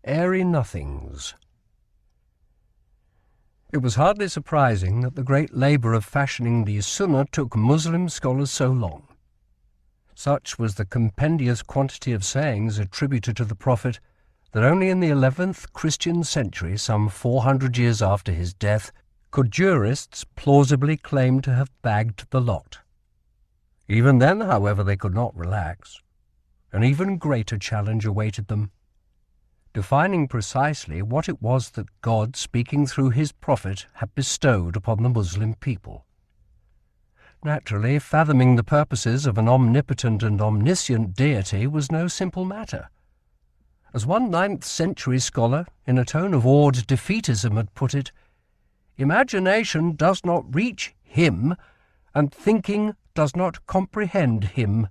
Airy nothings. It was hardly surprising that the great labour of fashioning the Sunnah took Muslim scholars so long. Such was the compendious quantity of sayings attributed to the Prophet that only in the 11th Christian century, some 400 years after his death, could jurists plausibly claim to have bagged the lot. Even then, however, they could not relax. An even greater challenge awaited them: defining precisely what it was that God, speaking through his prophet, had bestowed upon the Muslim people. Naturally, fathoming the purposes of an omnipotent and omniscient deity was no simple matter. As one 9th century scholar, in a tone of awed defeatism, had put it, "Imagination does not reach him, and thinking does not comprehend him."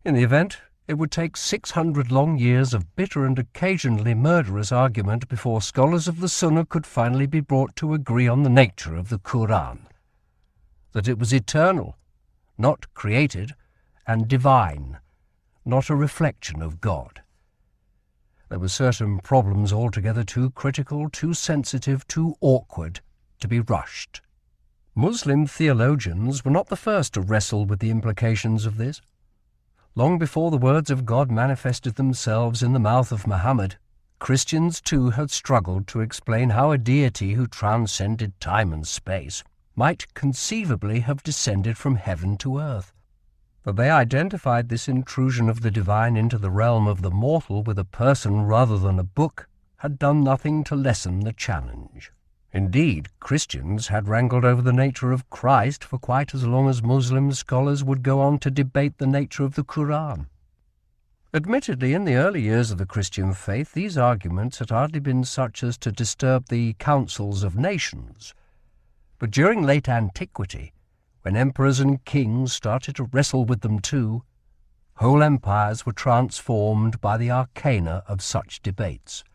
In the event, it would take 600 long years of bitter and occasionally murderous argument before scholars of the Sunnah could finally be brought to agree on the nature of the Quran, that it was eternal, not created, and divine, not a reflection of God. There were certain problems altogether too critical, too sensitive, too awkward to be rushed. Muslim theologians were not the first to wrestle with the implications of this. Long before the words of God manifested themselves in the mouth of Muhammad, Christians too had struggled to explain how a deity who transcended time and space might conceivably have descended from heaven to earth. That they identified this intrusion of the divine into the realm of the mortal with a person rather than a book had done nothing to lessen the challenge. Indeed, Christians had wrangled over the nature of Christ for quite as long as Muslim scholars would go on to debate the nature of the Quran. Admittedly, in the early years of the Christian faith, these arguments had hardly been such as to disturb the councils of nations. But during late antiquity, when emperors and kings started to wrestle with them too, whole empires were transformed by the arcana of such debates.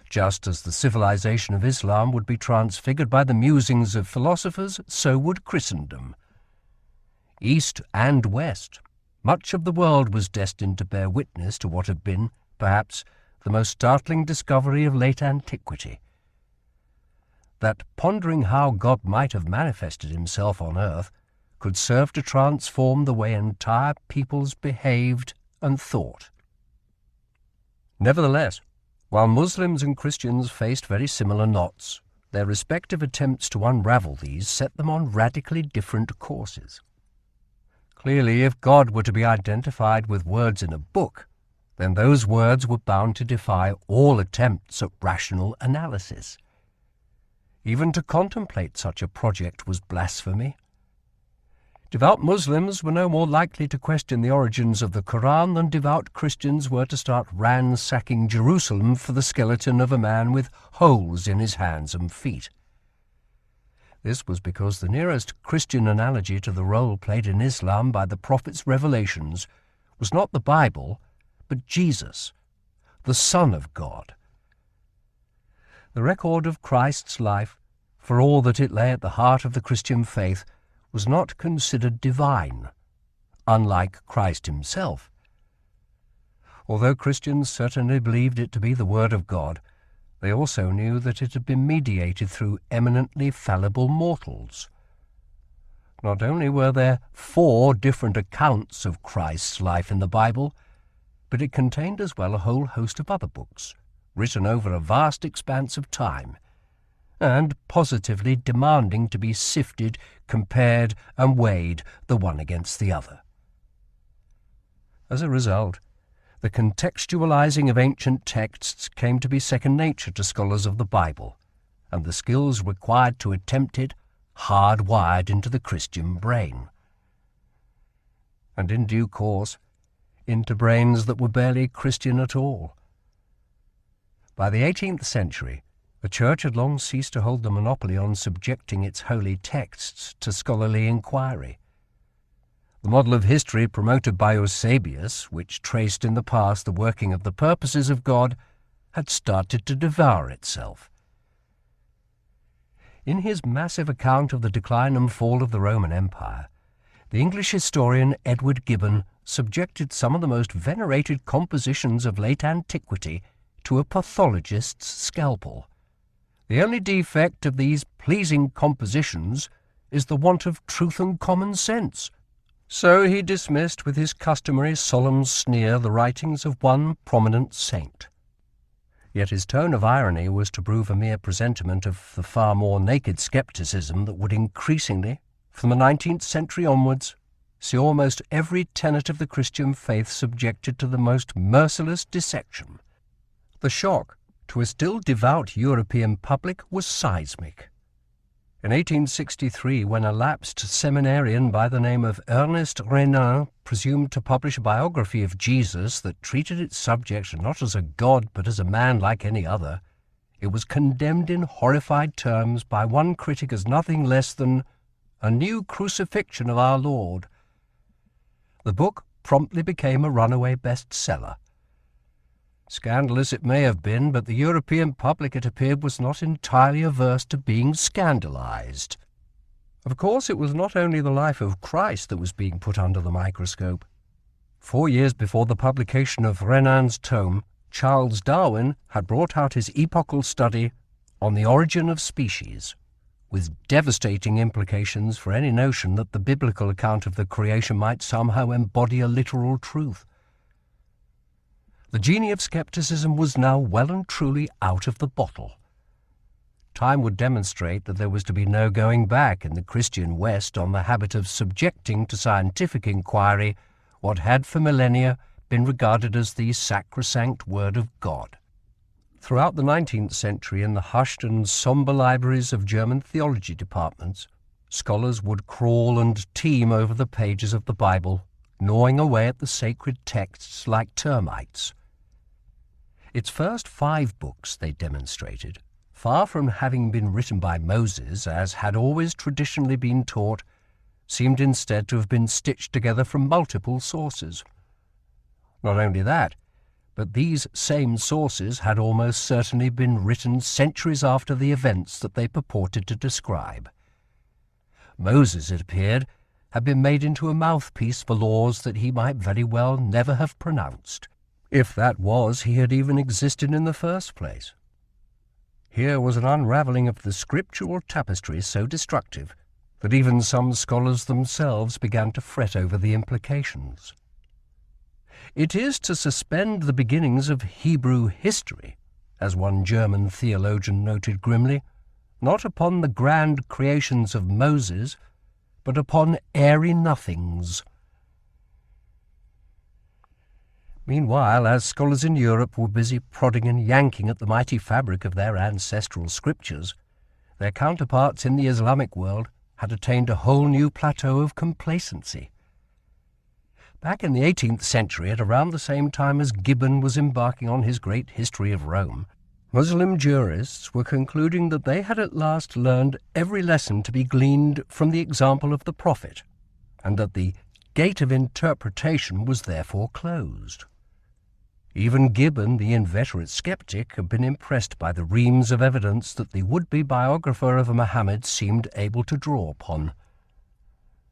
Just as the civilization of Islam would be transfigured by the musings of philosophers, so would Christendom. East and West, much of the world was destined to bear witness to what had been, perhaps, the most startling discovery of late antiquity: that pondering how God might have manifested himself on earth could serve to transform the way entire peoples behaved and thought. Nevertheless, while Muslims and Christians faced very similar knots, their respective attempts to unravel these set them on radically different courses. Clearly, if God were to be identified with words in a book, then those words were bound to defy all attempts at rational analysis. Even to contemplate such a project was blasphemy. Devout Muslims were no more likely to question the origins of the Quran than devout Christians were to start ransacking Jerusalem for the skeleton of a man with holes in his hands and feet. This was because the nearest Christian analogy to the role played in Islam by the Prophet's revelations was not the Bible, but Jesus, the Son of God. The record of Christ's life, for all that it lay at the heart of the Christian faith, was not considered divine, unlike Christ himself. Although Christians certainly believed it to be the Word of God, they also knew that it had been mediated through eminently fallible mortals. Not only were there 4 different accounts of Christ's life in the Bible, but it contained as well a whole host of other books, written over a vast expanse of time, and positively demanding to be sifted, compared, and weighed the one against the other. As a result, the contextualizing of ancient texts came to be second nature to scholars of the Bible, and the skills required to attempt it hardwired into the Christian brain. And in due course, into brains that were barely Christian at all. By the 18th century, the Church had long ceased to hold the monopoly on subjecting its holy texts to scholarly inquiry. The model of history promoted by Eusebius, which traced in the past the working of the purposes of God, had started to devour itself. In his massive account of the decline and fall of the Roman Empire, the English historian Edward Gibbon subjected some of the most venerated compositions of late antiquity to a pathologist's scalpel. The only defect of these pleasing compositions is the want of truth and common sense. So he dismissed with his customary solemn sneer the writings of one prominent saint. Yet his tone of irony was to prove a mere presentiment of the far more naked scepticism that would increasingly, from the 19th century onwards, see almost every tenet of the Christian faith subjected to the most merciless dissection. The shock to a still devout European public was seismic. In 1863, when a lapsed seminarian by the name of Ernest Renan presumed to publish a biography of Jesus that treated its subject not as a god but as a man like any other, it was condemned in horrified terms by one critic as nothing less than a new crucifixion of our Lord. The book promptly became a runaway bestseller. Scandalous it may have been, but the European public, it appeared, was not entirely averse to being scandalized. Of course, it was not only the life of Christ that was being put under the microscope. 4 years before the publication of Renan's tome, Charles Darwin had brought out his epochal study on the origin of species, with devastating implications for any notion that the biblical account of the creation might somehow embody a literal truth. The genie of skepticism was now well and truly out of the bottle. Time would demonstrate that there was to be no going back in the Christian West on the habit of subjecting to scientific inquiry what had for millennia been regarded as the sacrosanct Word of God. Throughout the 19th century, in the hushed and sombre libraries of German theology departments, scholars would crawl and teem over the pages of the Bible, gnawing away at the sacred texts like termites. Its first 5 books, they demonstrated, far from having been written by Moses, as had always traditionally been taught, seemed instead to have been stitched together from multiple sources. Not only that, but these same sources had almost certainly been written centuries after the events that they purported to describe. Moses, it appeared, had been made into a mouthpiece for laws that he might very well never have pronounced, if that was he had even existed in the first place. Here was an unravelling of the scriptural tapestry so destructive that even some scholars themselves began to fret over the implications. It is to suspend the beginnings of Hebrew history, as one German theologian noted grimly, not upon the grand creations of Moses, but upon airy nothings. Meanwhile, as scholars in Europe were busy prodding and yanking at the mighty fabric of their ancestral scriptures, their counterparts in the Islamic world had attained a whole new plateau of complacency. Back in the 18th century, at around the same time as Gibbon was embarking on his great history of Rome, Muslim jurists were concluding that they had at last learned every lesson to be gleaned from the example of the Prophet, and that the gate of interpretation was therefore closed. Even Gibbon, the inveterate skeptic, had been impressed by the reams of evidence that the would-be biographer of Muhammad seemed able to draw upon.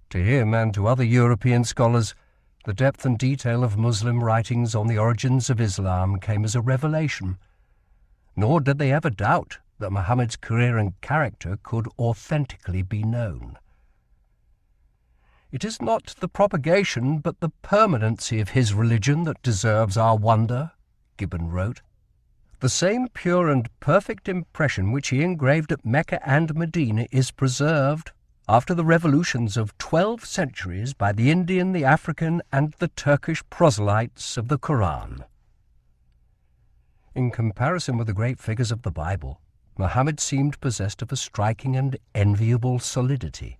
To him and to other European scholars, the depth and detail of Muslim writings on the origins of Islam came as a revelation, nor did they ever doubt that Muhammad's career and character could authentically be known. It is not the propagation but the permanency of his religion that deserves our wonder, Gibbon wrote. The same pure and perfect impression which he engraved at Mecca and Medina is preserved after the revolutions of 12 centuries by the Indian, the African, and the Turkish proselytes of the Quran. In comparison with the great figures of the Bible, Muhammad seemed possessed of a striking and enviable solidity.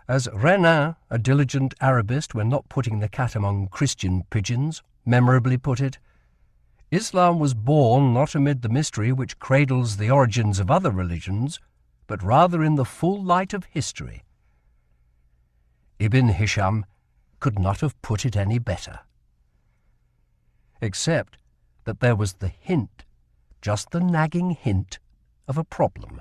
As Renan, a diligent Arabist when not putting the cat among Christian pigeons, memorably put it, Islam was born not amid the mystery which cradles the origins of other religions, but rather in the full light of history. Ibn Hisham could not have put it any better. Except that there was the hint, just the nagging hint, of a problem.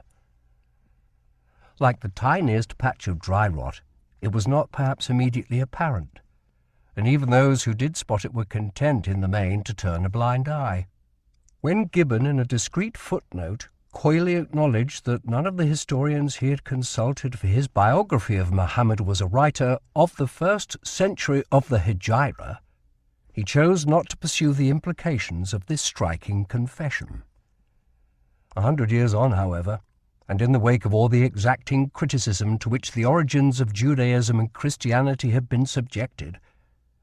Like the tiniest patch of dry rot, it was not perhaps immediately apparent, and even those who did spot it were content in the main to turn a blind eye. When Gibbon, in a discreet footnote, coyly acknowledged that none of the historians he had consulted for his biography of Muhammad was a writer of the 1st century of the Hijra, he chose not to pursue the implications of this striking confession. 100 years on, however, and in the wake of all the exacting criticism to which the origins of Judaism and Christianity had been subjected,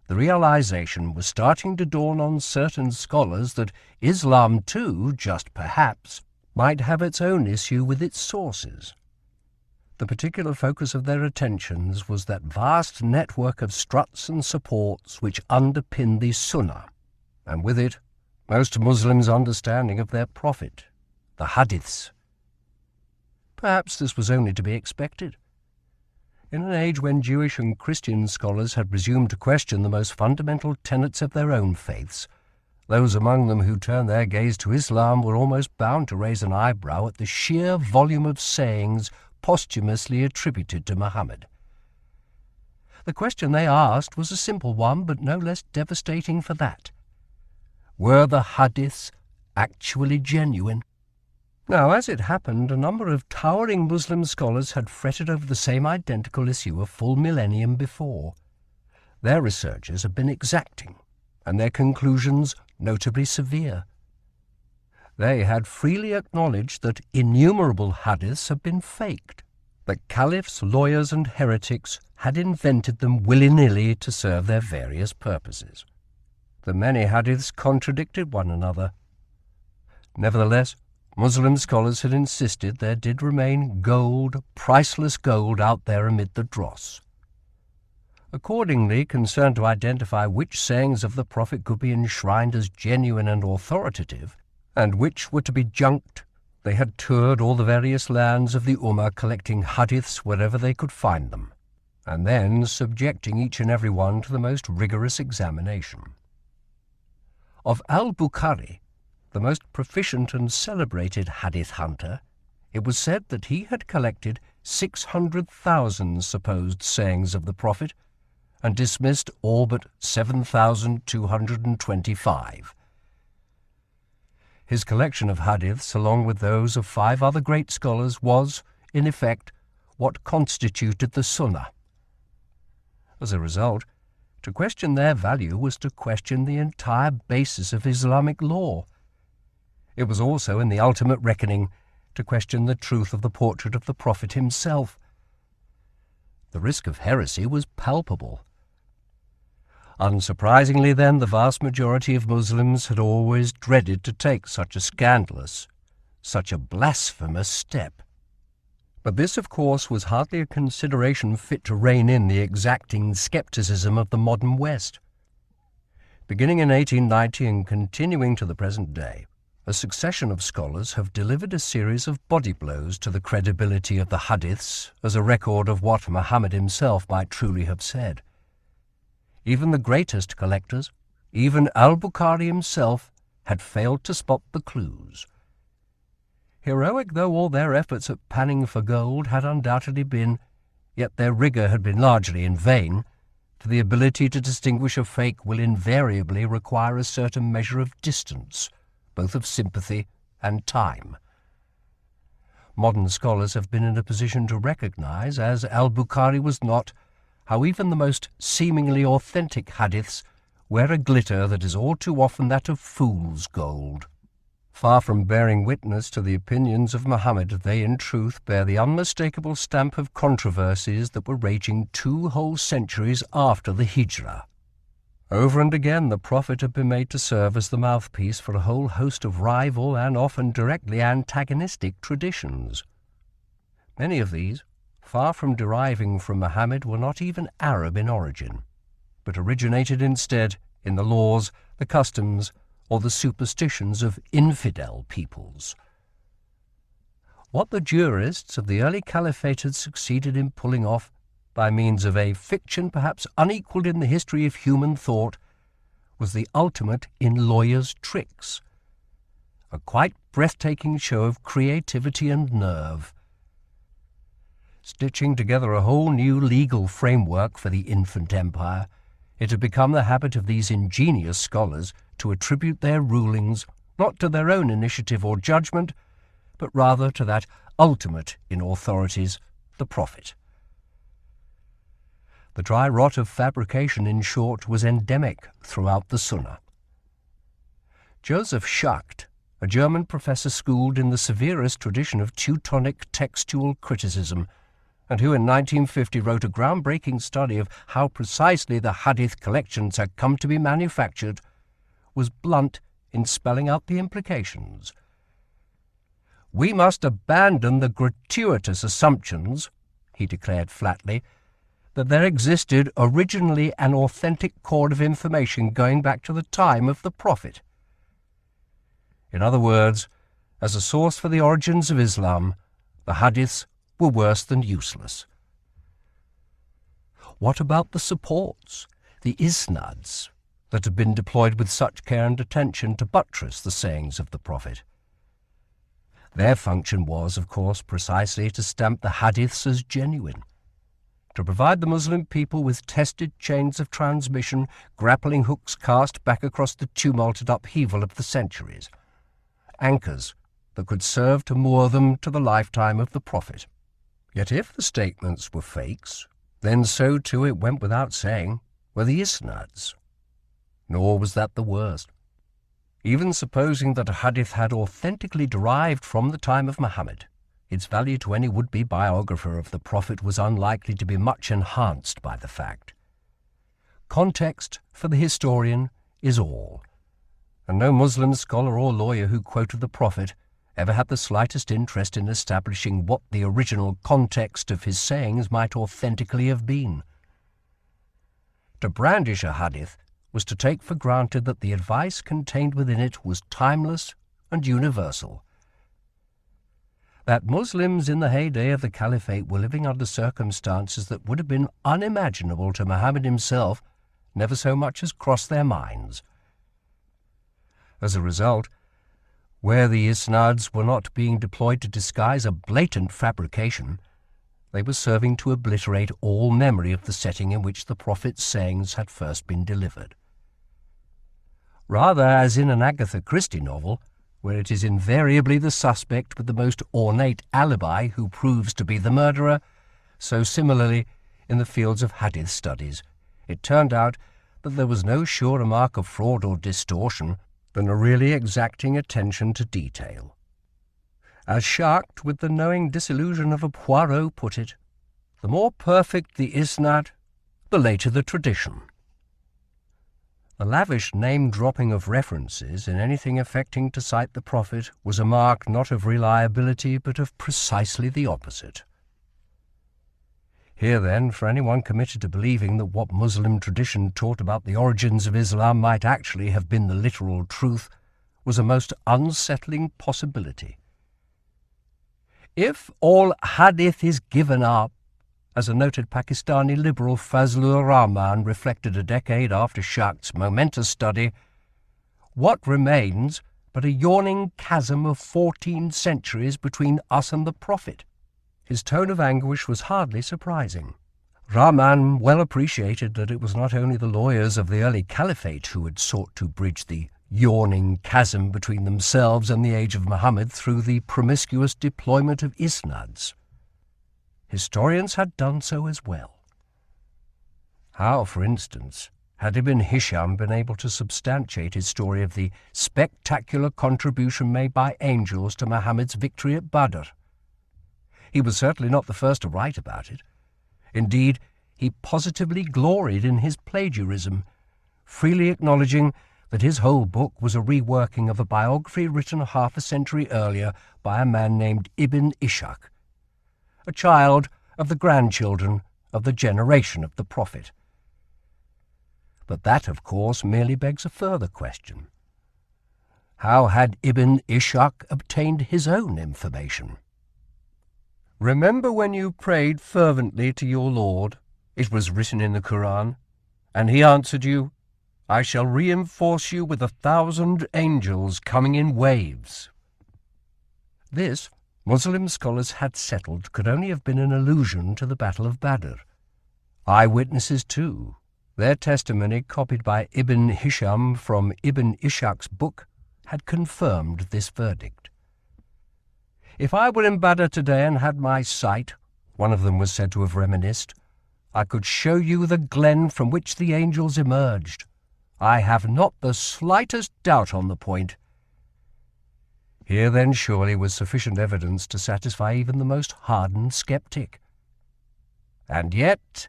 the realization was starting to dawn on certain scholars that Islam too, just perhaps, might have its own issue with its sources. The particular focus of their attentions was that vast network of struts and supports which underpin the Sunnah, and with it most Muslims' understanding of their prophet, the Hadiths. Perhaps this was only to be expected. In an age when Jewish and Christian scholars had presumed to question the most fundamental tenets of their own faiths, those among them who turned their gaze to Islam were almost bound to raise an eyebrow at the sheer volume of sayings posthumously attributed to Muhammad. The question they asked was a simple one, but no less devastating for that. Were the Hadiths actually genuine? Now, as it happened, a number of towering Muslim scholars had fretted over the same identical issue a full millennium before. Their researches had been exacting, and their conclusions notably severe. They had freely acknowledged that innumerable hadiths had been faked, that caliphs, lawyers, and heretics had invented them willy-nilly to serve their various purposes. The many hadiths contradicted one another. Nevertheless, Muslim scholars had insisted there did remain gold, priceless gold out there amid the dross. Accordingly, concerned to identify which sayings of the Prophet could be enshrined as genuine and authoritative, and which were to be junked, they had toured all the various lands of the Ummah, collecting hadiths wherever they could find them, and then subjecting each and every one to the most rigorous examination. Of al-Bukhari, the most proficient and celebrated hadith hunter, it was said that he had collected 600,000 supposed sayings of the Prophet and dismissed all but 7,225. His collection of hadiths, along with those of 5 other great scholars, was, in effect, what constituted the Sunnah. As a result, to question their value was to question the entire basis of Islamic law. It was also, in the ultimate reckoning, to question the truth of the portrait of the Prophet himself. The risk of heresy was palpable. Unsurprisingly, then, the vast majority of Muslims had always dreaded to take such a scandalous, such a blasphemous step. But this, of course, was hardly a consideration fit to rein in the exacting skepticism of the modern West. Beginning in 1890 and continuing to the present day, a succession of scholars have delivered a series of body blows to the credibility of the hadiths as a record of what Muhammad himself might truly have said. Even the greatest collectors, even al-Bukhari himself, had failed to spot the clues. Heroic though all their efforts at panning for gold had undoubtedly been, yet their rigour had been largely in vain, for the ability to distinguish a fake will invariably require a certain measure of distance, both of sympathy and time. Modern scholars have been in a position to recognize, as al-Bukhari was not, how even the most seemingly authentic hadiths wear a glitter that is all too often that of fool's gold. Far from bearing witness to the opinions of Muhammad, they in truth bear the unmistakable stamp of controversies that were raging 2 whole centuries after the Hijra. Over and again the Prophet had been made to serve as the mouthpiece for a whole host of rival and often directly antagonistic traditions. Many of these, far from deriving from Muhammad, were not even Arab in origin, but originated instead in the laws, the customs, or the superstitions of infidel peoples. What the jurists of the early caliphate had succeeded in pulling off, by means of a fiction perhaps unequalled in the history of human thought, was the ultimate in lawyers' tricks, a quite breathtaking show of creativity and nerve. Stitching together a whole new legal framework for the infant empire, It had become the habit of these ingenious scholars to attribute their rulings not to their own initiative or judgment, but rather to that ultimate in authorities, the prophet. The dry rot of fabrication, in short, was endemic throughout the Sunnah. Joseph Schacht, a German professor schooled in the severest tradition of Teutonic textual criticism, and who in 1950 wrote a groundbreaking study of how precisely the hadith collections had come to be manufactured, was blunt in spelling out the implications. "We must abandon the gratuitous assumptions," he declared flatly, "that there existed originally an authentic cord of information going back to the time of the Prophet." In other words, as a source for the origins of Islam, the hadiths were worse than useless. What about the supports, the isnads, that had been deployed with such care and attention to buttress the sayings of the Prophet? Their function was, of course, precisely to stamp the hadiths as genuine, to provide the Muslim people with tested chains of transmission, grappling hooks cast back across the tumult and upheaval of the centuries, anchors that could serve to moor them to the lifetime of the Prophet. Yet if the statements were fakes, then so too, it went without saying, were the isnads. Nor was that the worst. Even supposing that a hadith had authentically derived from the time of Muhammad, its value to any would-be biographer of the Prophet was unlikely to be much enhanced by the fact. Context, for the historian, is all, and no Muslim scholar or lawyer who quoted the Prophet ever had the slightest interest in establishing what the original context of his sayings might authentically have been. To brandish a hadith was to take for granted that the advice contained within it was timeless and universal. That Muslims in the heyday of the Caliphate were living under circumstances that would have been unimaginable to Muhammad himself never so much as crossed their minds. As a result, where the isnads were not being deployed to disguise a blatant fabrication, they were serving to obliterate all memory of the setting in which the Prophet's sayings had first been delivered. Rather, as in an Agatha Christie novel, where it is invariably the suspect with the most ornate alibi who proves to be the murderer, so similarly, in the fields of hadith studies, it turned out that there was no surer mark of fraud or distortion than a really exacting attention to detail. As Schacht, with the knowing disillusion of a Poirot, put it, the more perfect the isnad, the later the tradition. The lavish name-dropping of references in anything affecting to cite the Prophet was a mark not of reliability but of precisely the opposite. Here, then, for anyone committed to believing that what Muslim tradition taught about the origins of Islam might actually have been the literal truth, was a most unsettling possibility. If all hadith is given up, as a noted Pakistani liberal Fazlur Rahman reflected a decade after Schacht's momentous study, what remains but a yawning chasm of 14 centuries between us and the Prophet? His tone of anguish was hardly surprising. Rahman well appreciated that it was not only the lawyers of the early Caliphate who had sought to bridge the yawning chasm between themselves and the age of Muhammad through the promiscuous deployment of isnads. Historians had done so as well. How, for instance, had Ibn Hisham been able to substantiate his story of the spectacular contribution made by angels to Muhammad's victory at Badr? He was certainly not the first to write about it. Indeed, he positively gloried in his plagiarism, freely acknowledging that his whole book was a reworking of a biography written half a century earlier by a man named Ibn Ishaq, a child of the grandchildren of the generation of the Prophet. But that, of course, merely begs a further question. How had Ibn Ishaq obtained his own information? "Remember when you prayed fervently to your Lord," it was written in the Quran, "and he answered you, 'I shall reinforce you with 1,000 angels coming in waves.'" This, Muslim scholars had settled, could only have been an allusion to the Battle of Badr. Eyewitnesses, too, Their testimony, copied by Ibn Hisham from Ibn Ishaq's book, had confirmed this verdict. "If I were in Badr today and had my sight," one of them was said to have reminisced, "I could show you the glen from which the angels emerged. I have not the slightest doubt on the point." Here then surely was sufficient evidence to satisfy even the most hardened sceptic. And yet,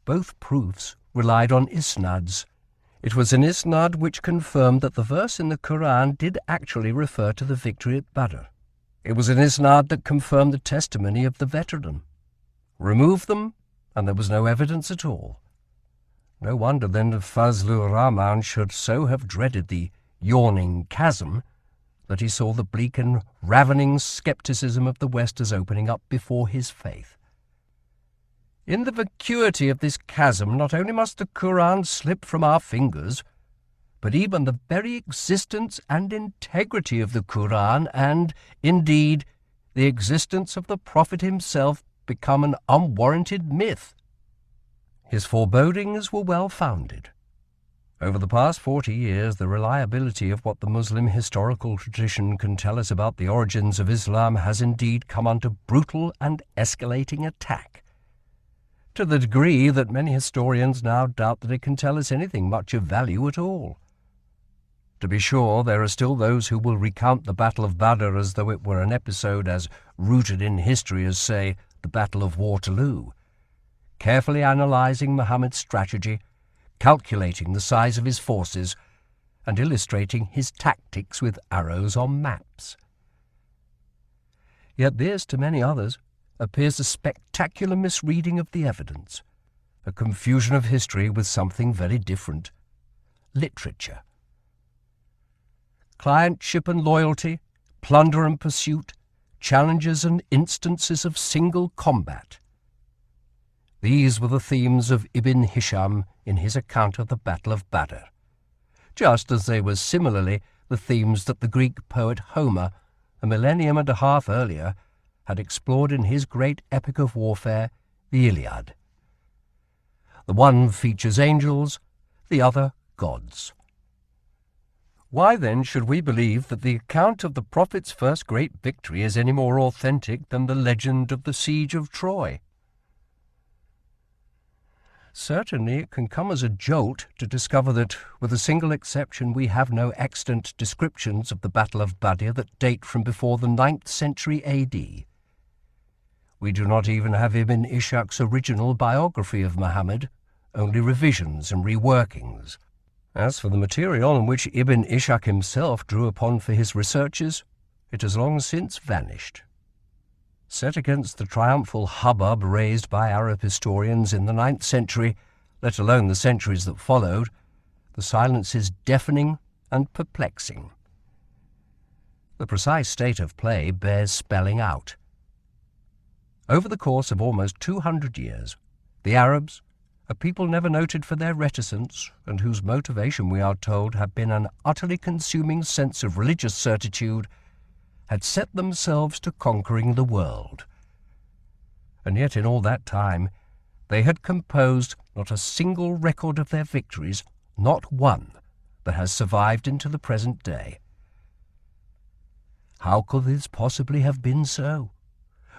both proofs relied on isnads. It was an isnad which confirmed that the verse in the Quran did actually refer to the victory at Badr. It was an isnad that confirmed the testimony of the veteran. Remove them, and there was no evidence at all. No wonder then that Fazlur Rahman should so have dreaded the yawning chasm that he saw the bleak and ravening scepticism of the West as opening up before his faith. In the vacuity of this chasm, not only must the Quran slip from our fingers, but even the very existence and integrity of the Quran and, indeed, the existence of the Prophet himself become an unwarranted myth. His forebodings were well-founded. Over the past 40 years, the reliability of what the Muslim historical tradition can tell us about the origins of Islam has indeed come under brutal and escalating attack, to the degree that many historians now doubt that it can tell us anything much of value at all. To be sure, there are still those who will recount the Battle of Badr as though it were an episode as rooted in history as, say, the Battle of Waterloo, carefully analysing Muhammad's strategy, calculating the size of his forces, and illustrating his tactics with arrows on maps. Yet this, to many others, appears a spectacular misreading of the evidence, a confusion of history with something very different: literature. Clientship and loyalty, plunder and pursuit, challenges and instances of single combat. These were the themes of Ibn Hisham in his account of the Battle of Badr, just as they were similarly the themes that the Greek poet Homer, a millennium and a half earlier, had explored in his great epic of warfare, the Iliad. The one features angels, the other gods. Why then should we believe that the account of the Prophet's first great victory is any more authentic than the legend of the siege of Troy? Certainly it can come as a jolt to discover that, with a single exception, we have no extant descriptions of the Battle of Badr that date from before the 9th century A.D. We do not even have Ibn Ishaq's original biography of Muhammad, only revisions and reworkings. As for the material on which Ibn Ishaq himself drew upon for his researches, it has long since vanished. Set against the triumphal hubbub raised by Arab historians in the 9th century, let alone the centuries that followed, the silence is deafening and perplexing. The precise state of play bears spelling out. Over the course of almost 200 years, the Arabs, a people never noted for their reticence, and whose motivation, we are told, had been an utterly consuming sense of religious certitude, had set themselves to conquering the world. And yet in all that time they had composed not a single record of their victories, not one, that has survived into the present day. How could this possibly have been so,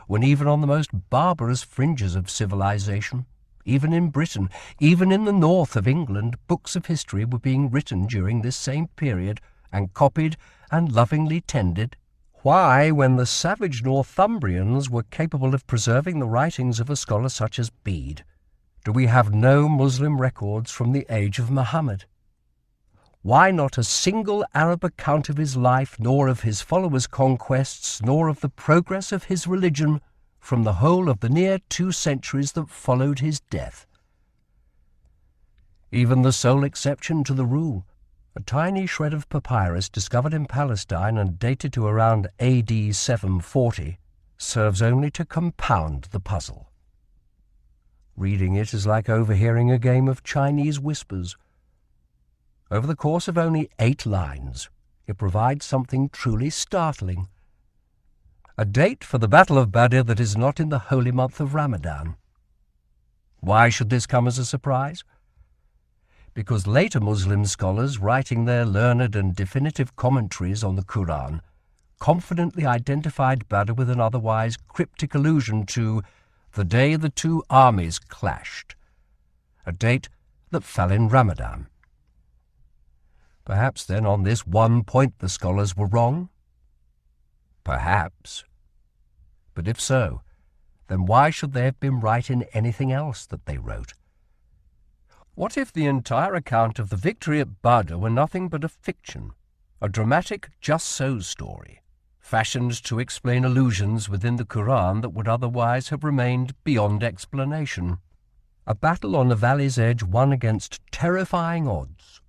when even on the most barbarous fringes of civilization, even in Britain, even in the north of England, books of history were being written during this same period and copied and lovingly tended? Why, when the savage Northumbrians were capable of preserving the writings of a scholar such as Bede, do we have no Muslim records from the age of Muhammad? Why not a single Arab account of his life, nor of his followers' conquests, nor of the progress of his religion from the whole of the near 2 centuries that followed his death? Even the sole exception to the rule, a tiny shred of papyrus discovered in Palestine and dated to around AD 740, serves only to compound the puzzle. Reading it is like overhearing a game of Chinese whispers. Over the course of only 8 lines, it provides something truly startling. A date for the Battle of Badr that is not in the holy month of Ramadan. Why should this come as a surprise? Because later Muslim scholars, writing their learned and definitive commentaries on the Quran, confidently identified Badr with an otherwise cryptic allusion to the day the two armies clashed, a date that fell in Ramadan. Perhaps then on this one point the scholars were wrong? Perhaps. But if so, then why should they have been right in anything else that they wrote? What if the entire account of the victory at Badr were nothing but a fiction, a dramatic just-so story, fashioned to explain allusions within the Quran that would otherwise have remained beyond explanation? A battle on the valley's edge won against terrifying odds,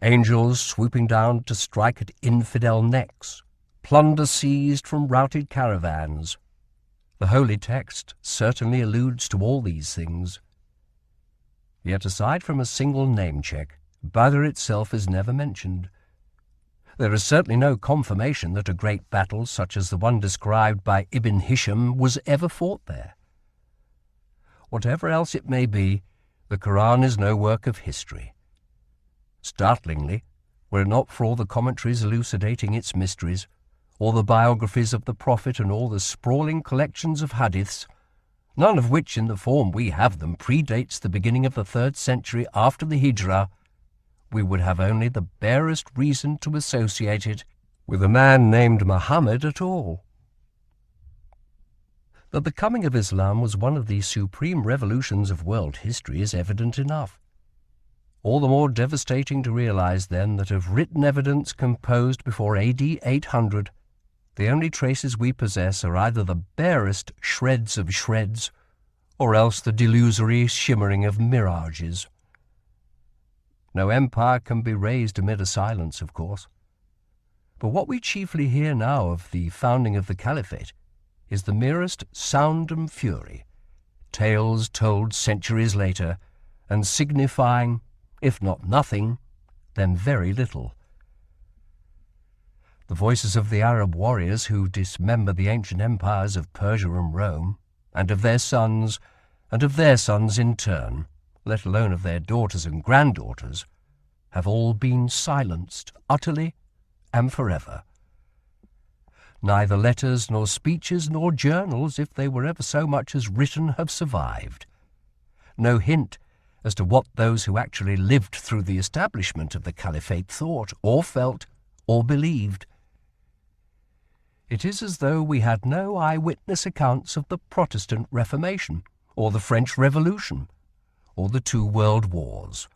angels swooping down to strike at infidel necks, plunder seized from routed caravans. The holy text certainly alludes to all these things. Yet aside from a single name-check, Badr itself is never mentioned. There is certainly no confirmation that a great battle such as the one described by Ibn Hisham was ever fought there. Whatever else it may be, the Quran is no work of history. Startlingly, were it not for all the commentaries elucidating its mysteries, all the biographies of the Prophet and all the sprawling collections of hadiths, none of which in the form we have them predates the beginning of the 3rd century after the Hijrah, we would have only the barest reason to associate it with a man named Muhammad at all. That the coming of Islam was one of the supreme revolutions of world history is evident enough. All the more devastating to realize, then, that of written evidence composed before AD 800, the only traces we possess are either the barest shreds of shreds, or else the delusory shimmering of mirages. No empire can be raised amid a silence, of course. But what we chiefly hear now of the founding of the Caliphate is the merest sound and fury, tales told centuries later, and signifying, if not nothing, then very little. The voices of the Arab warriors who dismember the ancient empires of Persia and Rome, and of their sons in turn, let alone of their daughters and granddaughters, have all been silenced utterly and forever. Neither letters nor speeches nor journals, if they were ever so much as written, have survived. No hint as to what those who actually lived through the establishment of the Caliphate thought, or felt, or believed. It is as though we had no eyewitness accounts of the Protestant Reformation, or the French Revolution, or the 2 world wars.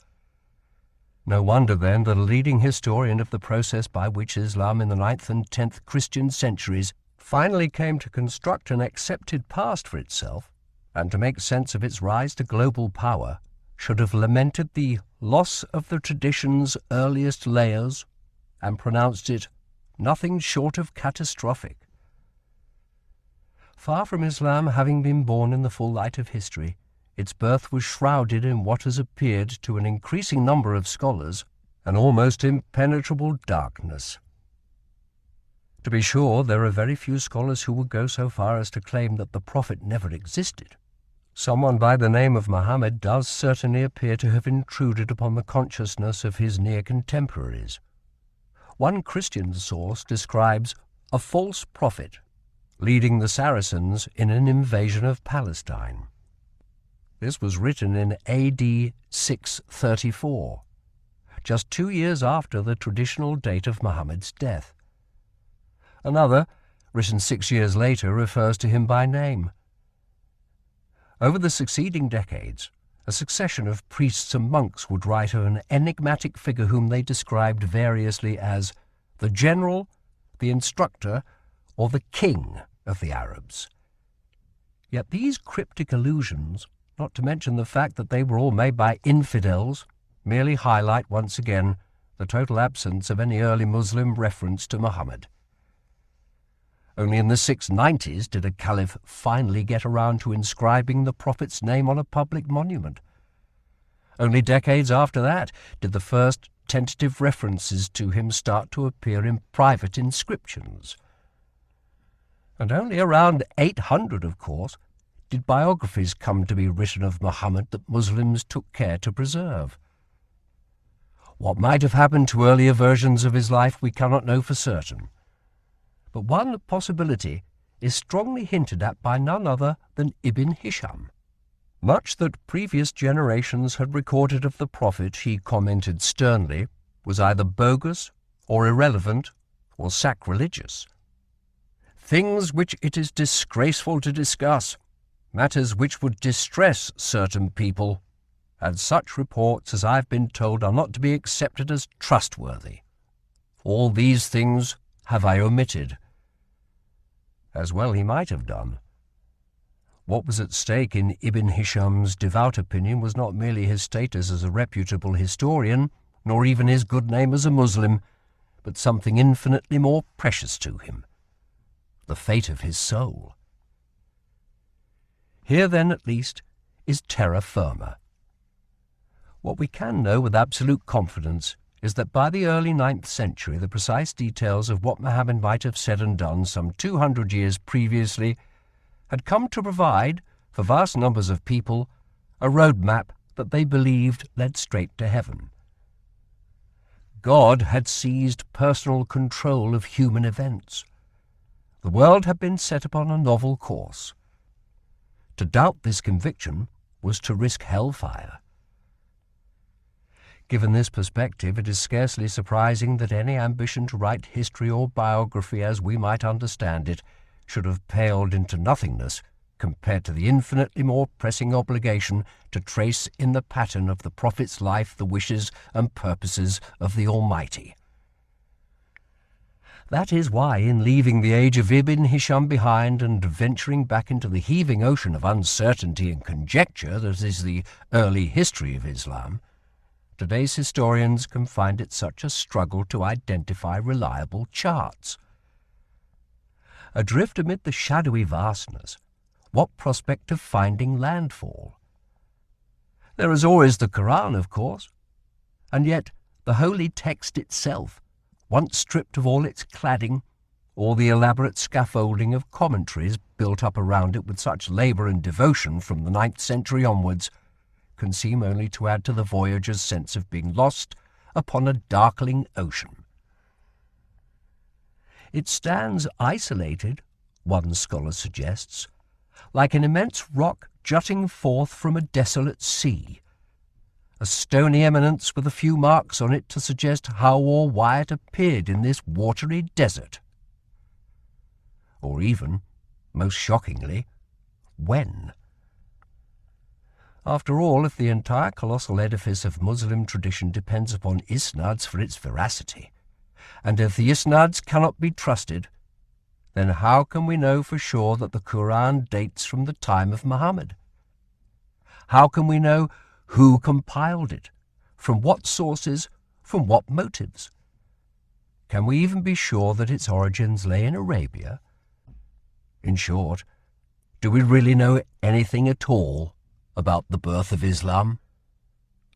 No wonder, then, that a leading historian of the process by which Islam in the 9th and 10th Christian centuries finally came to construct an accepted past for itself, and to make sense of its rise to global power, should have lamented the loss of the tradition's earliest layers, and pronounced it nothing short of catastrophic. Far from Islam having been born in the full light of history, its birth was shrouded in what has appeared to an increasing number of scholars an almost impenetrable darkness. To be sure, there are very few scholars who would go so far as to claim that the Prophet never existed. Someone by the name of Muhammad does certainly appear to have intruded upon the consciousness of his near contemporaries. One Christian source describes a false prophet leading the Saracens in an invasion of Palestine. This was written in AD 634, just 2 years after the traditional date of Muhammad's death. Another, written 6 years later, refers to him by name. Over the succeeding decades, a succession of priests and monks would write of an enigmatic figure whom they described variously as the general, the instructor, or the king of the Arabs. Yet these cryptic allusions, not to mention the fact that they were all made by infidels, merely highlight once again the total absence of any early Muslim reference to Muhammad. Only in the 690s did a caliph finally get around to inscribing the Prophet's name on a public monument. Only decades after that did the first tentative references to him start to appear in private inscriptions. And only around 800, of course, did biographies come to be written of Muhammad that Muslims took care to preserve? What might have happened to earlier versions of his life we cannot know for certain. But one possibility is strongly hinted at by none other than Ibn Hisham. Much that previous generations had recorded of the Prophet, he commented sternly, was either bogus or irrelevant or sacrilegious. Things which it is disgraceful to discuss, matters which would distress certain people, and such reports as I've been told are not to be accepted as trustworthy. All these things have I omitted. As well he might have done. What was at stake in Ibn Hisham's devout opinion was not merely his status as a reputable historian, nor even his good name as a Muslim, but something infinitely more precious to him, the fate of his soul. Here then, at least, is terra firma. What we can know with absolute confidence is that by the early 9th century the precise details of what Muhammad might have said and done some 200 years previously had come to provide, for vast numbers of people, a roadmap that they believed led straight to heaven. God had seized personal control of human events. The world had been set upon a novel course. To doubt this conviction was to risk hellfire. Given this perspective, it is scarcely surprising that any ambition to write history or biography as we might understand it should have paled into nothingness compared to the infinitely more pressing obligation to trace in the pattern of the Prophet's life the wishes and purposes of the Almighty. That is why, in leaving the age of Ibn Hisham behind and venturing back into the heaving ocean of uncertainty and conjecture that is the early history of Islam, today's historians can find it such a struggle to identify reliable charts. Adrift amid the shadowy vastness, what prospect of finding landfall? There is always the Quran, of course, and yet the holy text itself, once stripped of all its cladding, all the elaborate scaffolding of commentaries built up around it with such labour and devotion from the 9th century onwards, can seem only to add to the voyager's sense of being lost upon a darkling ocean. It stands isolated, one scholar suggests, like an immense rock jutting forth from a desolate sea, a stony eminence with a few marks on it to suggest how or why it appeared in this watery desert. Or even, most shockingly, when. After all, if the entire colossal edifice of Muslim tradition depends upon isnads for its veracity, and if the isnads cannot be trusted, then how can we know for sure that the Quran dates from the time of Muhammad? How can we know who compiled it, from what sources, from what motives? Can we even be sure that its origins lay in Arabia? In short, do we really know anything at all about the birth of Islam?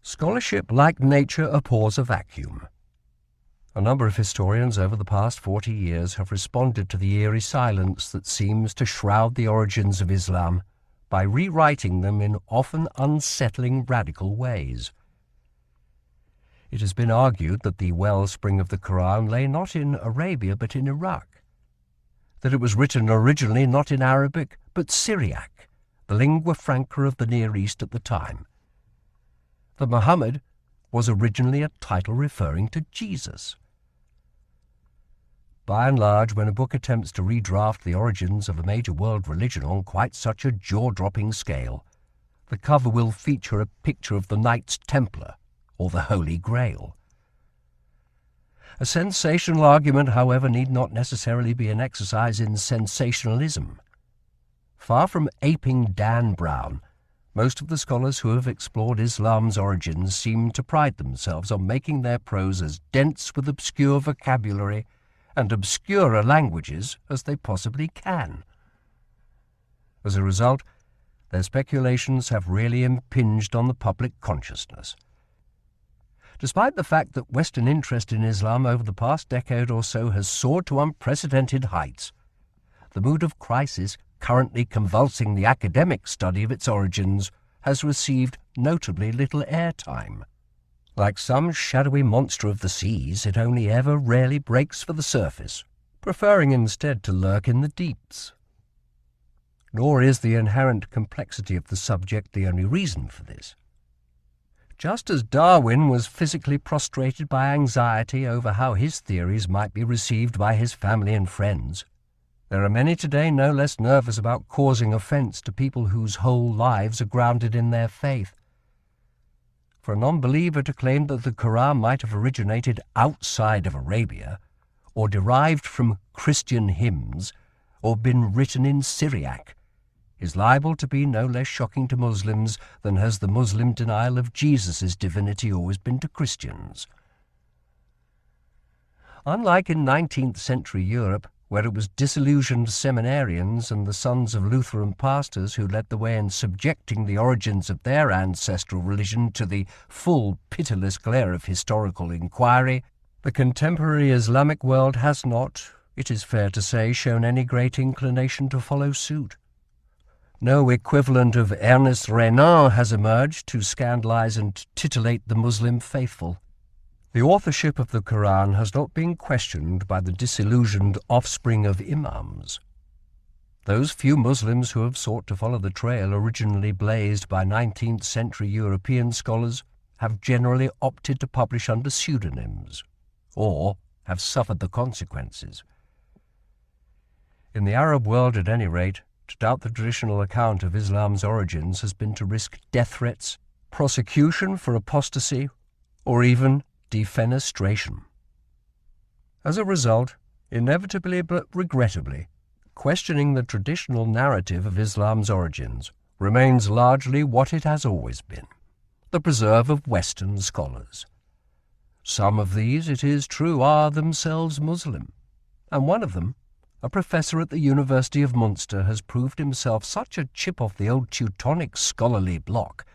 Scholarship, like nature, abhors a vacuum. A number of historians over the past 40 years have responded to the eerie silence that seems to shroud the origins of Islam by rewriting them in often unsettling radical ways. It has been argued that the wellspring of the Quran lay not in Arabia but in Iraq, that it was written originally not in Arabic but Syriac, the lingua franca of the Near East at the time, that Muhammad was originally a title referring to Jesus. By and large, when a book attempts to redraft the origins of a major world religion on quite such a jaw-dropping scale, the cover will feature a picture of the Knights Templar or the Holy Grail. A sensational argument, however, need not necessarily be an exercise in sensationalism. Far from aping Dan Brown, most of the scholars who have explored Islam's origins seem to pride themselves on making their prose as dense with obscure vocabulary and obscurer languages as they possibly can. As a result, their speculations have really impinged on the public consciousness. Despite the fact that Western interest in Islam over the past decade or so has soared to unprecedented heights, the mood of crisis currently convulsing the academic study of its origins, has received notably little airtime. Like some shadowy monster of the seas, it only ever rarely breaks for the surface, preferring instead to lurk in the deeps. Nor is the inherent complexity of the subject the only reason for this. Just as Darwin was physically prostrated by anxiety over how his theories might be received by his family and friends, there are many today no less nervous about causing offense to people whose whole lives are grounded in their faith. For a non-believer to claim that the Quran might have originated outside of Arabia, or derived from Christian hymns, or been written in Syriac, is liable to be no less shocking to Muslims than has the Muslim denial of Jesus' divinity always been to Christians. Unlike in 19th century Europe, where it was disillusioned seminarians and the sons of Lutheran pastors who led the way in subjecting the origins of their ancestral religion to the full, pitiless glare of historical inquiry, the contemporary Islamic world has not, it is fair to say, shown any great inclination to follow suit. No equivalent of Ernest Renan has emerged to scandalize and titillate the Muslim faithful. The authorship of the Quran has not been questioned by the disillusioned offspring of imams. Those few Muslims who have sought to follow the trail originally blazed by 19th century European scholars have generally opted to publish under pseudonyms, or have suffered the consequences. In the Arab world, at any rate, to doubt the traditional account of Islam's origins has been to risk death threats, prosecution for apostasy, or even defenestration. As a result, inevitably but regrettably, questioning the traditional narrative of Islam's origins remains largely what it has always been, the preserve of Western scholars. Some of these, it is true, are themselves Muslim, and one of them, a professor at the University of Munster, has proved himself such a chip off the old Teutonic scholarly block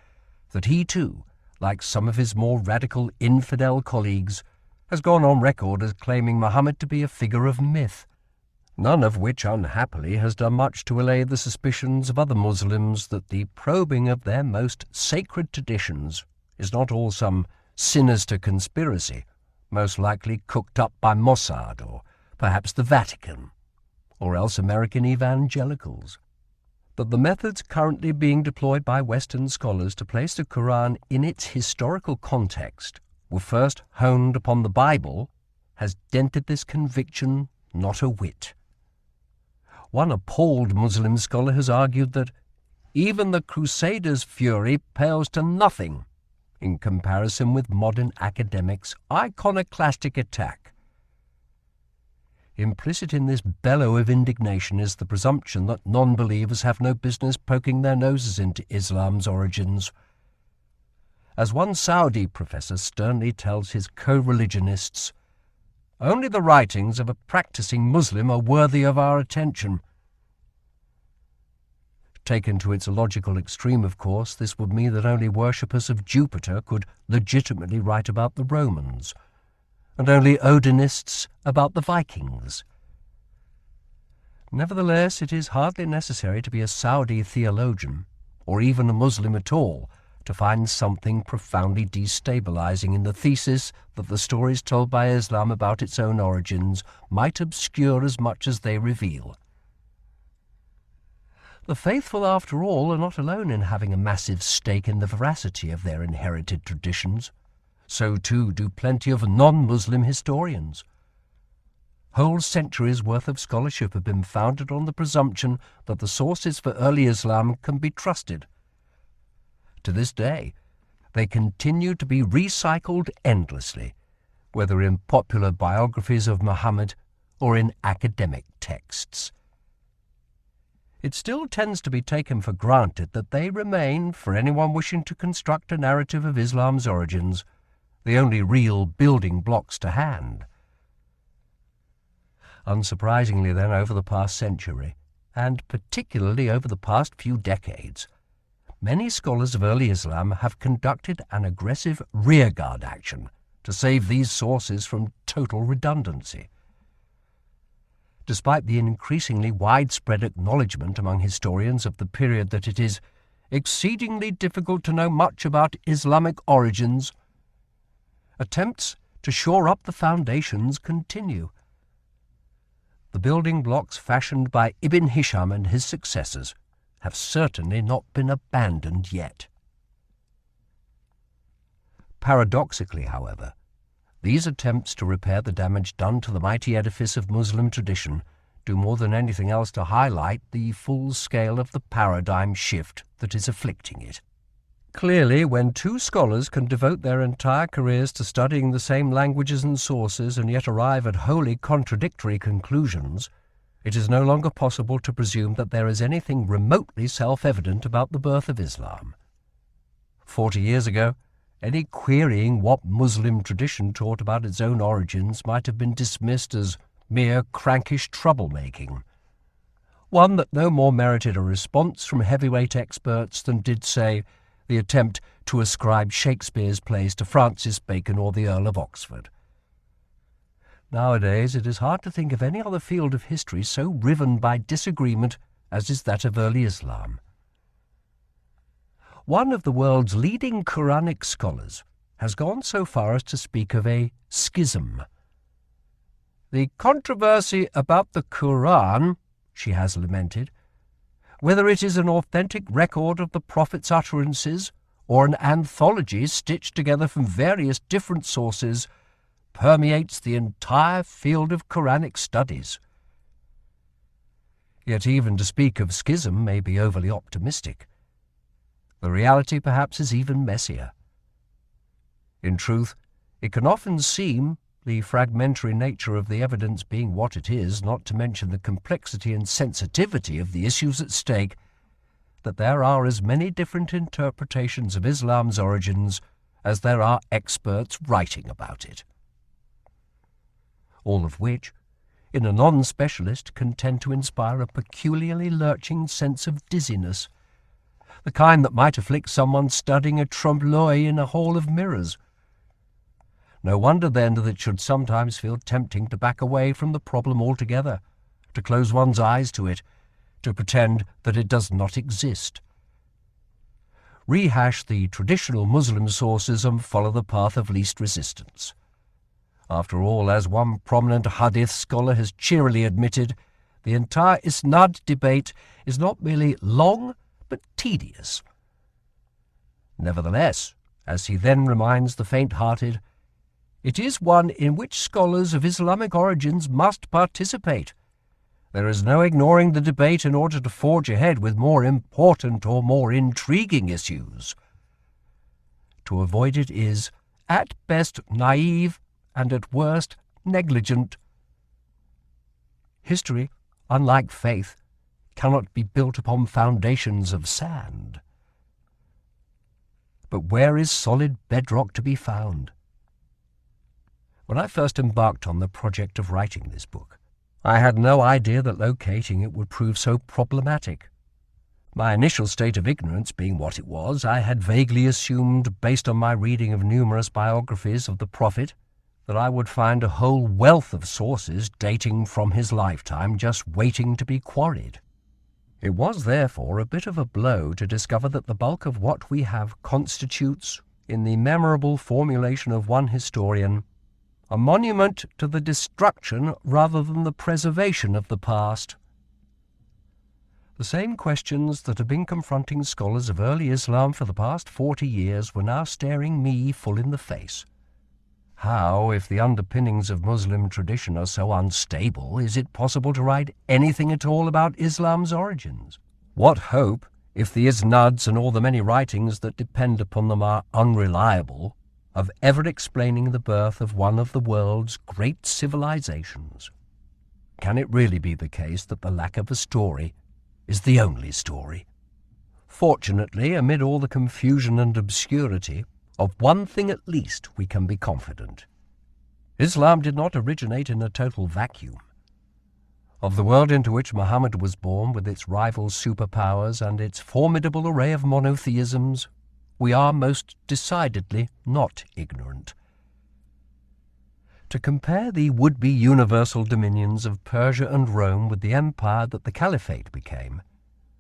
that he too, like some of his more radical infidel colleagues, has gone on record as claiming Muhammad to be a figure of myth, none of which, unhappily, has done much to allay the suspicions of other Muslims that the probing of their most sacred traditions is not all some sinister conspiracy, most likely cooked up by Mossad or perhaps the Vatican, or else American evangelicals. But the methods currently being deployed by Western scholars to place the Quran in its historical context were first honed upon the Bible has dented this conviction not a whit. One appalled Muslim scholar has argued that even the Crusaders' fury pales to nothing in comparison with modern academics' iconoclastic attack. Implicit in this bellow of indignation is the presumption that non-believers have no business poking their noses into Islam's origins. As one Saudi professor sternly tells his co-religionists, "Only the writings of a practicing Muslim are worthy of our attention." Taken to its logical extreme, of course, this would mean that only worshippers of Jupiter could legitimately write about the Romans, and only Odinists about the Vikings. Nevertheless, it is hardly necessary to be a Saudi theologian, or even a Muslim at all, to find something profoundly destabilizing in the thesis that the stories told by Islam about its own origins might obscure as much as they reveal. The faithful, after all, are not alone in having a massive stake in the veracity of their inherited traditions. So too do plenty of non-Muslim historians. Whole centuries' worth of scholarship have been founded on the presumption that the sources for early Islam can be trusted. To this day, they continue to be recycled endlessly, whether in popular biographies of Muhammad or in academic texts. It still tends to be taken for granted that they remain, for anyone wishing to construct a narrative of Islam's origins, the only real building blocks to hand. Unsurprisingly then, over the past century, and particularly over the past few decades, many scholars of early Islam have conducted an aggressive rearguard action to save these sources from total redundancy. despite the increasingly widespread acknowledgement among historians of the period that it is exceedingly difficult to know much about Islamic origins, attempts to shore up the foundations continue. The building blocks fashioned by Ibn Hisham and his successors have certainly not been abandoned yet. Paradoxically, however, these attempts to repair the damage done to the mighty edifice of Muslim tradition do more than anything else to highlight the full scale of the paradigm shift that is afflicting it. Clearly, when two scholars can devote their entire careers to studying the same languages and sources and yet arrive at wholly contradictory conclusions, it is no longer possible to presume that there is anything remotely self-evident about the birth of Islam. 40 years ago, any querying what Muslim tradition taught about its own origins might have been dismissed as mere crankish troublemaking, one that no more merited a response from heavyweight experts than did, say, the attempt to ascribe Shakespeare's plays to Francis Bacon or the Earl of Oxford. Nowadays it is hard to think of any other field of history so riven by disagreement as is that of early Islam. One of the world's leading Quranic scholars has gone so far as to speak of a schism. The controversy about the Quran, she has lamented, whether it is an authentic record of the Prophet's utterances or an anthology stitched together from various different sources, permeates the entire field of Quranic studies. Yet even to speak of schism may be overly optimistic. The reality perhaps is even messier. In truth, it can often seem, the fragmentary nature of the evidence being what it is, not to mention the complexity and sensitivity of the issues at stake, that there are as many different interpretations of Islam's origins as there are experts writing about it. All of which, in a non-specialist, can tend to inspire a peculiarly lurching sense of dizziness, the kind that might afflict someone studying a trompe-l'oeil in a hall of mirrors. No wonder, then, that it should sometimes feel tempting to back away from the problem altogether, to close one's eyes to it, to pretend that it does not exist. Rehash the traditional Muslim sources and follow the path of least resistance. After all, as one prominent hadith scholar has cheerily admitted, the entire isnad debate is not merely long, but tedious. Nevertheless, as he then reminds the faint-hearted, it is one in which scholars of Islamic origins must participate. There is no ignoring the debate in order to forge ahead with more important or more intriguing issues. To avoid it is, at best, naive and at worst, negligent. History, unlike faith, cannot be built upon foundations of sand. But where is solid bedrock to be found? When I first embarked on the project of writing this book, I had no idea that locating it would prove so problematic. My initial state of ignorance being what it was, I had vaguely assumed, based on my reading of numerous biographies of the Prophet, that I would find a whole wealth of sources dating from his lifetime just waiting to be quarried. It was therefore a bit of a blow to discover that the bulk of what we have constitutes, in the memorable formulation of one historian, a monument to the destruction rather than the preservation of the past. The same questions that have been confronting scholars of early Islam for the past 40 years were now staring me full in the face. How, if the underpinnings of Muslim tradition are so unstable, is it possible to write anything at all about Islam's origins? What hope, if the isnads and all the many writings that depend upon them are unreliable, of ever explaining the birth of one of the world's great civilizations? Can it really be the case that the lack of a story is the only story? Fortunately, amid all the confusion and obscurity, of one thing at least we can be confident. Islam did not originate in a total vacuum. Of the world into which Muhammad was born, with its rival superpowers and its formidable array of monotheisms, we are most decidedly not ignorant. To compare the would-be universal dominions of Persia and Rome with the empire that the Caliphate became,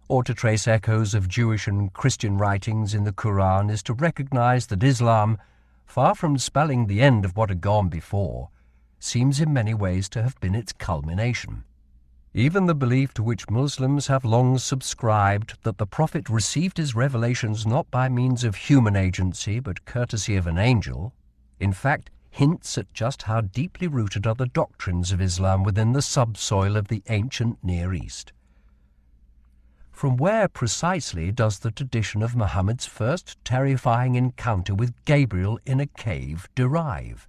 or to trace echoes of Jewish and Christian writings in the Quran, is to recognize that Islam, far from spelling the end of what had gone before, seems in many ways to have been its culmination. Even the belief to which Muslims have long subscribed, that the Prophet received his revelations not by means of human agency but courtesy of an angel, in fact hints at just how deeply rooted are the doctrines of Islam within the subsoil of the ancient Near East. From where precisely does the tradition of Muhammad's first terrifying encounter with Gabriel in a cave derive?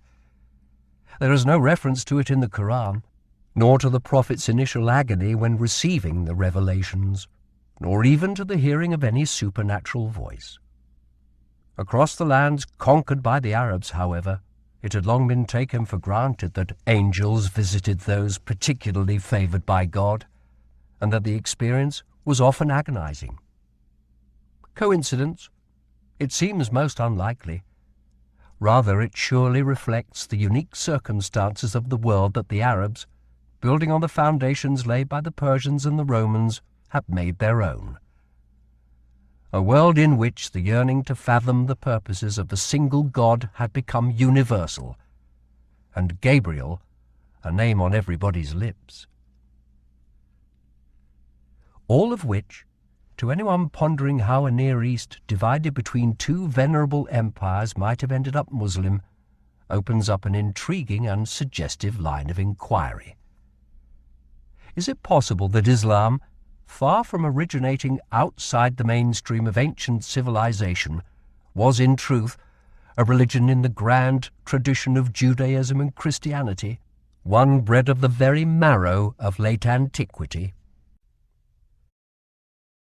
There is no reference to it in the Quran, nor to the Prophet's initial agony when receiving the revelations, nor even to the hearing of any supernatural voice. Across the lands conquered by the Arabs, however, it had long been taken for granted that angels visited those particularly favored by God, and that the experience was often agonizing. Coincidence? It seems most unlikely. Rather, it surely reflects the unique circumstances of the world that the Arabs, building on the foundations laid by the Persians and the Romans, have made their own. A world in which the yearning to fathom the purposes of a single God had become universal, and Gabriel, a name on everybody's lips. All of which, to anyone pondering how a Near East divided between two venerable empires might have ended up Muslim, opens up an intriguing and suggestive line of inquiry. Is it possible that Islam, far from originating outside the mainstream of ancient civilization, was in truth a religion in the grand tradition of Judaism and Christianity, one bred of the very marrow of late antiquity?